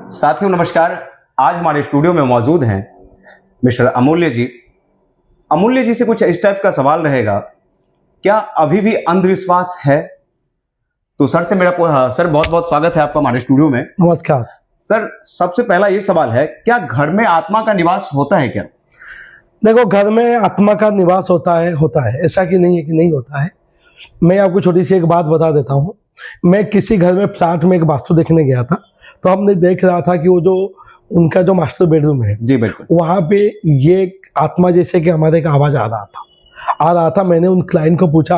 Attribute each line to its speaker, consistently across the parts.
Speaker 1: साथियों नमस्कार। आज हमारे स्टूडियो में मौजूद हैं मिस्टर अमूल्य जी। अमूल्य जी से कुछ इस टाइप का सवाल रहेगा, क्या अभी भी अंधविश्वास है? तो सर से मेरा सर बहुत बहुत स्वागत है आपका हमारे स्टूडियो में।
Speaker 2: नमस्कार
Speaker 1: सर, सबसे पहला ये सवाल है, क्या घर में आत्मा का निवास होता है क्या?
Speaker 2: देखो, घर में आत्मा का निवास होता है, ऐसा कि नहीं है कि नहीं होता है। मैं आपको छोटी सी एक बात बता देता हूँ। मैं किसी घर में फ्लैट में एक वास्तु देखने गया था, तो हमने देख रहा था कि वो जो उनका जो मास्टर बेडरूम है
Speaker 1: जी बिल्कुल,
Speaker 2: वहाँ पे ये आत्मा जैसे कि हमारे एक आवाज आ रहा था। मैंने उन क्लाइंट को पूछा,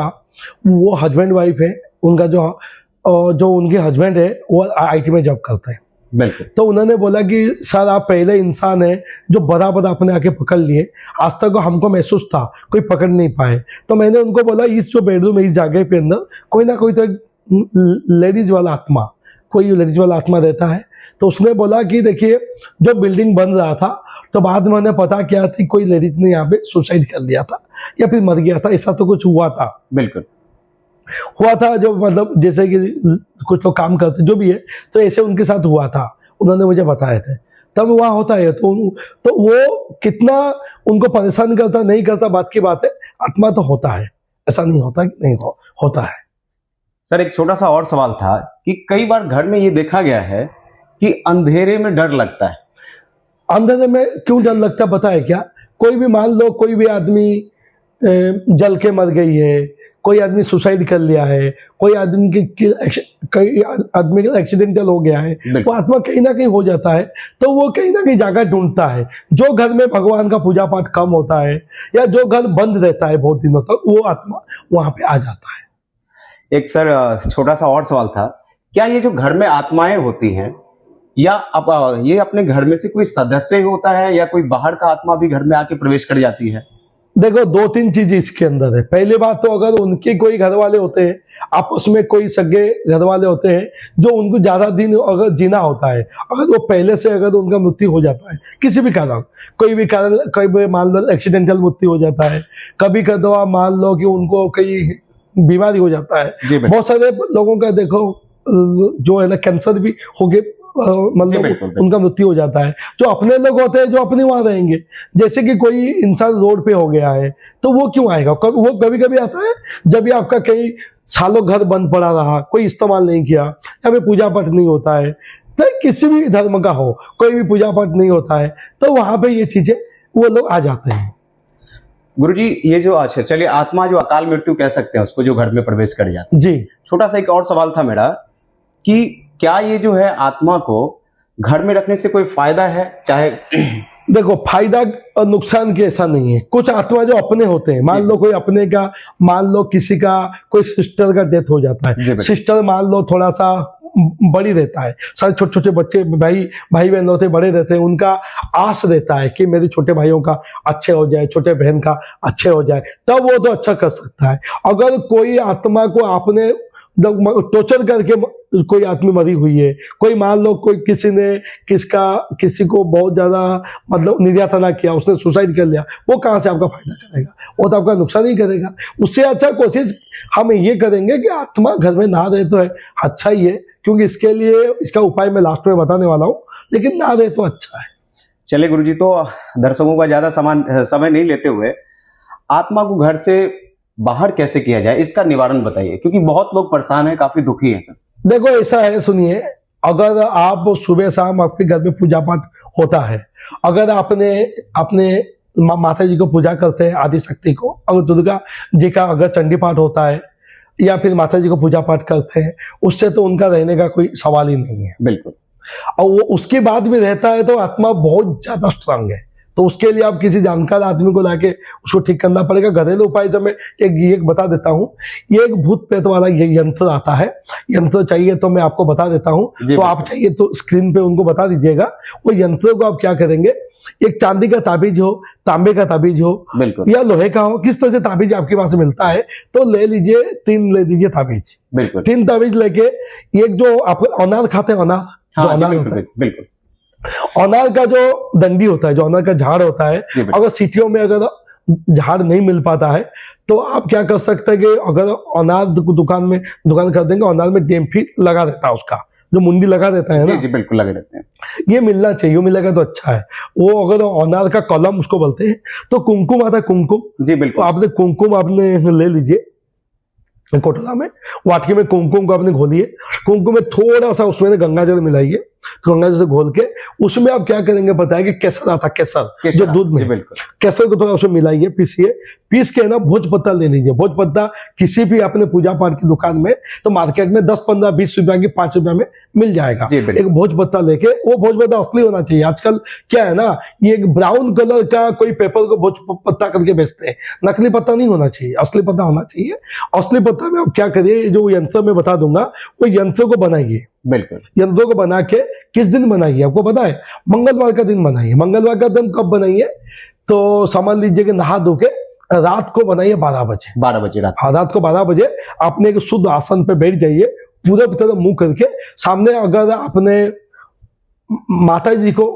Speaker 2: वो हस्बैंड वाइफ है, उनका जो उनके हस्बैंड है वो IT में जॉब करते हैं।
Speaker 1: बिल्कुल।
Speaker 2: तो उन्होंने बोला कि सर आप पहले इंसान हैं जो बराबर आपने आके पकड़ लिए, आज तक हमको महसूस था कोई पकड़ नहीं पाए। तो मैंने उनको बोला, इस जो बेडरूम है इस जगह पे अंदर कोई ना कोई तो एक लेडीज वाला आत्मा रहता है। तो उसने बोला कि देखिए, जो बिल्डिंग बन रहा था तो बाद में उन्हें पता किया था कोई लेडीज ने यहाँ पे सुसाइड कर लिया था या फिर मर गया था, ऐसा तो कुछ हुआ था।
Speaker 1: बिल्कुल
Speaker 2: हुआ था, जो मतलब जैसे कि कुछ लोग काम करते जो भी है, तो ऐसे उनके साथ हुआ था, उन्होंने मुझे बताए थे। तब वहाँ होता है तो वो कितना उनको परेशान करता नहीं करता बात की बात है, आत्मा तो होता है, ऐसा नहीं होता कि नहीं होता है।
Speaker 1: सर, एक छोटा सा और सवाल था कि कई बार घर में ये देखा गया है कि अंधेरे में डर लगता है।
Speaker 2: अंधेरे में क्यों डर लगता है पता है क्या? कोई भी मान लो, कोई भी आदमी जल के मर गई है, कोई आदमी सुसाइड कर लिया है, कोई आदमी का एक्सीडेंटल हो गया है, वो आत्मा कहीं ना कहीं हो जाता है, तो वो कहीं ना कहीं जगह ढूंढता है। जो घर में भगवान का पूजा पाठ कम होता है या जो घर बंद रहता है बहुत दिनों तक, वो आत्मा वहां पे आ जाता है।
Speaker 1: एक सर छोटा सा और सवाल था, क्या ये जो घर में आत्माएं होती हैं, या अब ये अपने घर में से कोई सदस्य ही होता है या कोई बाहर का आत्मा भी घर में आके प्रवेश कर जाती है?
Speaker 2: देखो, 2-3 चीजें इसके अंदर है। पहली बात तो, अगर उनके कोई घर वाले होते हैं, आपस में कोई सगे घर वाले होते हैं जो उनको ज्यादा दिन अगर जीना होता है, अगर वो पहले से अगर उनका मृत्यु हो जाता है किसी भी कारण, कोई भी मान लो एक्सीडेंटल मृत्यु हो जाता है, कभी कभी मान लो कि उनको कई बीमारी हो जाता है। बहुत सारे लोगों का देखो जो है ना, कैंसर भी हो गए, मतलब उनका मृत्यु हो जाता है। जो अपने लोग होते हैं जो अपने वहां रहेंगे, जैसे कि कोई इंसान रोड पे हो गया है तो वो क्यों आएगा? वो कभी कभी आता है जब भी आपका कई सालों घर बंद पड़ा रहा, कोई इस्तेमाल नहीं किया, या फिर पूजा पाठ नहीं होता है, तो किसी भी धर्म का हो, कोई भी पूजा पाठ नहीं होता है, तो वहां पे ये चीजें वो लोग आ जाते हैं।
Speaker 1: गुरुजी, ये जो अच्छा चलिए, आत्मा जो अकाल मृत्यु कह सकते हैं उसको, जो घर में प्रवेश कर जाती है
Speaker 2: जी।
Speaker 1: छोटा सा एक और सवाल था मेरा कि क्या ये जो है आत्मा को घर में रखने से कोई फायदा है? चाहे
Speaker 2: देखो, फायदा और नुकसान के ऐसा नहीं है। कुछ आत्मा जो अपने होते हैं, मान लो कोई अपने का, मान लो किसी का कोई सिस्टर का डेथ हो जाता है, सिस्टर मान लो थोड़ा सा बड़ी रहता है, सारे छोटे छोटे बच्चे भाई बहन होते बड़े रहते हैं, उनका आस रहता है कि मेरे छोटे भाइयों का अच्छे हो जाए, छोटे बहन का अच्छे हो जाए, तब वो तो अच्छा कर सकता है। अगर कोई आत्मा को आपने टॉर्चर करके कोई आदमी मरी हुई है, कोई मान लो कोई किसी को बहुत ज्यादा मतलब निर्यातना किया, उसने सुसाइड कर लिया, वो कहाँ से आपका फायदा करेगा? वो तो आपका नुकसान ही करेगा। उससे अच्छा कोशिश हम ये करेंगे कि आत्मा घर में ना रहे तो है अच्छा ही है, क्योंकि इसके लिए इसका उपाय मैं लास्ट में बताने वाला हूँ, लेकिन ना रहे तो अच्छा है।
Speaker 1: चलिए गुरुजी, तो दर्शकों का ज्यादा समय नहीं लेते हुए आत्मा को घर से बाहर कैसे किया जाए, इसका निवारण बताइए, क्योंकि बहुत लोग परेशान हैं, काफी दुखी हैं।
Speaker 2: देखो, ऐसा है, सुनिए, अगर आप सुबह शाम आपके घर में पूजा पाठ होता है, अगर आपने अपने माता जी को पूजा करते हैं, आदि शक्ति को, अगर दुर्गा जी का अगर चंडी पाठ होता है या फिर माता जी को पूजा पाठ करते हैं, उससे तो उनका रहने का कोई सवाल ही नहीं है।
Speaker 1: बिल्कुल।
Speaker 2: और वो उसके बाद भी रहता है तो आत्मा बहुत ज्यादा स्ट्रांग है, तो उसके लिए आप किसी जानकार आदमी को लाके उसको ठीक करना पड़ेगा। घरेलू उपाय से मैं एक बता देता हूँ। ये एक भूत प्रेत वाला ये यंत्र आता है, यंत्र चाहिए तो मैं आपको बता देता हूँ, तो आप चाहिए तो स्क्रीन पे उनको बता दीजिएगा। वो यंत्र को आप क्या करेंगे, एक चांदी का ताबीज हो, तांबे का ताबीज हो या लोहे का हो, किस तरह से ताबीज आपके पास मिलता है तो ले लीजिए, 3 ले दीजिए ताबीज। 3 ताबीज लेके, एक जो आप अनार खाते हैं, बिल्कुल, अनार का जो डंडी होता है, जो अनार का झाड़ होता है, अगर सिटियों में अगर झाड़ नहीं मिल पाता है तो आप क्या कर सकते हैं कि अगर अनार दुकान खरीदेंगे, अनार में डैम्फी लगा रहता है उसका, जो मुंडी लगा देता है ना,
Speaker 1: जी बिल्कुल लगे रहते हैं,
Speaker 2: ये मिलना चाहिए, मिलेगा तो अच्छा है। वो अगर अनार का कलम उसको बोलते हैं, तो कुमकुम आता है, कुमकुम।
Speaker 1: जी बिल्कुल।
Speaker 2: आपने कुमकुम आपने ले लीजिए कोटला में, वाटके में कुमकुम को आपने घोलिए, कुमकुम में थोड़ा सा उसमें गंगा जल मिलाइए, गंगा जल से घोल के उसमें आप क्या करेंगे पता है कि केसर आता, केसर जो दूध में, केसर को थोड़ा उसमें मिलाइए, पीसिए, पीस के ना भोज पत्ता ले लीजिए। भोज पत्ता किसी भी अपने पूजा पाठ की दुकान में, तो मार्केट में 10, 15, 20 रुपया की 5 रुपया में मिल जाएगा। एक भोज पत्ता लेके, वो भोज पत्ता असली होना चाहिए। आजकल क्या है ना, ये एक ब्राउन कलर का कोई पेपर को भोज पत्ता करके बेचते हैं, नकली पत्ता नहीं होना चाहिए, असली पत्ता होना चाहिए। असली पत्ता में आप क्या करिए, जो यंत्र में बता दूंगा, वो यंत्र को बनाइए।
Speaker 1: बिल्कुल,
Speaker 2: यंत्रों को बना के किस दिन बनाइए आपको पता है? मंगलवार का दिन बनाइए। मंगलवार का दिन कब बनाइए? तो समझ लीजिए कि नहा धो के रात को बनाइए 12 बजे।
Speaker 1: 12 बजे रात?
Speaker 2: हाँ, रात को 12 बजे आपने एक शुद्ध आसन पे बैठ जाइए, पूरा तरह मुंह करके। सामने अगर आपने माता जी को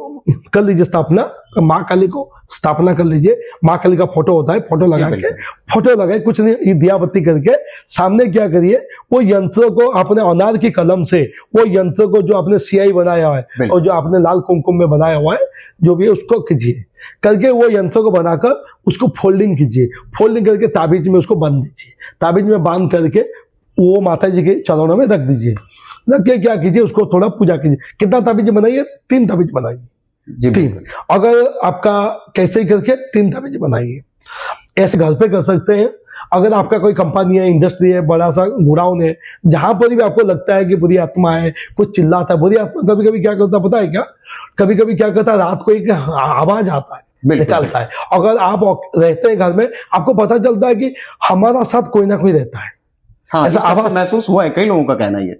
Speaker 2: कर लीजिए स्थापना, माँ काली को स्थापना कर लीजिए। माँ काली का फोटो होता है, फोटो लगाए, कुछ नहीं, दिया बत्ती करके सामने क्या करिए, वो यंत्र को आपने अनार की कलम से, वो यंत्र को जो आपने सियाई बनाया हुआ है और जो आपने लाल कुमकुम में बनाया हुआ है, जो भी है उसको कीजिए, करके वो यंत्र को बनाकर उसको फोल्डिंग कीजिए। फोल्डिंग करके ताबीज में उसको बांध दीजिए। ताबीज में बांध करके वो माता जी के चरणों में रख दीजिए। रख के क्या कीजिए, उसको थोड़ा पूजा कीजिए। कितना ताबीज बनाइए? 3 ताबीज बनाइए। 3, अगर आपका कैसे करके 3 ताबीज बनाइए। ऐसे घर पे कर सकते हैं। अगर आपका कोई कंपनी है, इंडस्ट्री है, बड़ा सा गोडाउन है, जहां पर भी आपको लगता है कि बुरी आत्मा है, कुछ चिल्लाता है, बुरी आत्मा कभी कभी क्या करता है पता है क्या? कभी कभी क्या करता है, रात को एक आवाज आता है, निकलता है। अगर आप रहते हैं घर में, आपको पता चलता है कि हमारा साथ कोई ना कोई रहता है।
Speaker 1: हाँ, ऐसा आवाज महसूस हुआ है, कई लोगों का कहना ये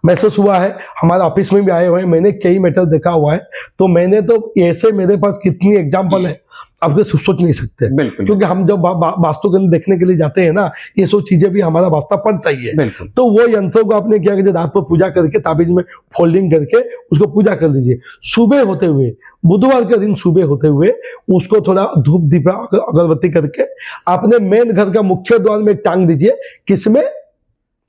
Speaker 2: महसूस हुआ है। हमारे ऑफिस में भी आए हुए हैं, मैंने कई मैटर देखा हुआ है। तो मैंने तो ऐसे, मेरे पास कितनी एग्जांपल है, आपको सोच नहीं सकते। बिल्कुल, क्योंकि हम जब वास्तु केंद्र देखने के लिए जाते हैं ना, ये सब चीजें भी हमारा वास्ता पड़ता ही है। तो वो यंत्रों को आपने क्या कीजिए, रात को पूजा करके ताबीज में फोल्डिंग करके उसको पूजा कर दीजिए। सुबह होते हुए, बुधवार के दिन सुबह होते हुए उसको थोड़ा धूप दीप अगरबत्ती करके आपने मेन घर का मुख्य द्वार में टांग दीजिए। किसमें?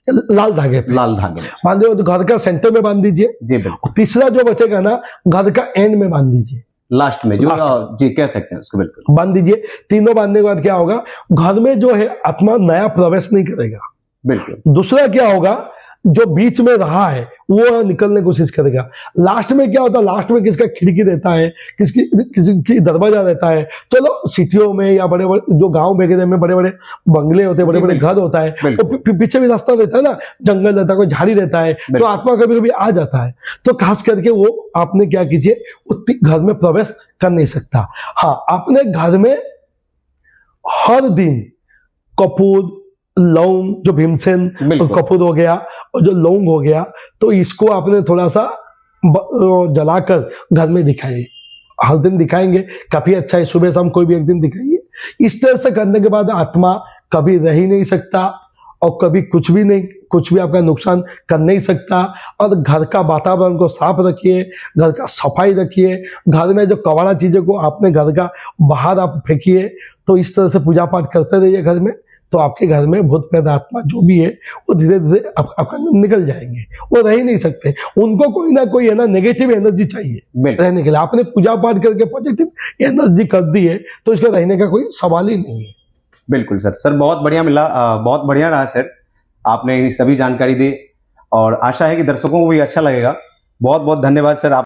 Speaker 2: लाल धागे पे, लाल धागे बांधे हो तो घर का सेंटर में बांध दीजिए। जी बिल्कुल। तीसरा जो बचेगा ना, घर का एंड में बांध दीजिए, लास्ट में, जो जी कह सकते हैं उसको, बिल्कुल बांध दीजिए। तीनों बांधने के बाद क्या होगा, घर में जो है आत्मा नया प्रवेश नहीं करेगा। बिल्कुल। दूसरा क्या होगा, जो बीच में रहा है वो निकलने की कोशिश करेगा। लास्ट में क्या होता है, लास्ट में किसका खिड़की रहता है, किसी की दरवाजा रहता है। चलो सिटियों में या बड़े बड़े जो गांव वगैरह में बड़े बड़े बंगले होते हैं, बड़े बड़े घर होता है, तो पीछे भी रास्ता रहता है ना, जंगल रहता है, कोई झाड़ी रहता है, तो आत्मा कभी कभी आ जाता है। तो खास करके वो आपने क्या कीजिए, घर में प्रवेश कर नहीं सकता। हाँ, आपने घर में हर दिन कपूर, लौंग, जो भीमसेन कपूर हो गया और जो लौंग हो गया, तो इसको आपने थोड़ा सा जलाकर घर में दिखाइए। हर दिन दिखाएंगे, काफी अच्छा है। सुबह शाम कोई भी एक दिन दिखाइए। इस तरह से करने के बाद आत्मा कभी रह ही नहीं सकता और कभी कुछ भी आपका नुकसान कर नहीं सकता। और घर का वातावरण को साफ रखिए, घर का सफाई रखिए, घर में जो कबाड़ा चीजें को आपने घर का बाहर आप फेंकिए। तो इस तरह से पूजा पाठ करते रहिए घर में, तो आपके घर में भूत प्रेत आत्मा जो भी है वो धीरे धीरे आपका निकल जाएंगे। वो रह ही नहीं सकते, उनको कोई ना कोई है ना नेगेटिव एनर्जी चाहिए रहने के लिए। आपने पूजा पाठ करके पॉजिटिव एनर्जी कर दी है, तो इसका रहने का कोई सवाल ही नहीं है।
Speaker 1: बिल्कुल सर, बहुत बढ़िया मिला, बहुत बढ़िया रहा सर, आपने सभी जानकारी दी और आशा है कि दर्शकों को भी अच्छा लगेगा। बहुत बहुत धन्यवाद सर। आप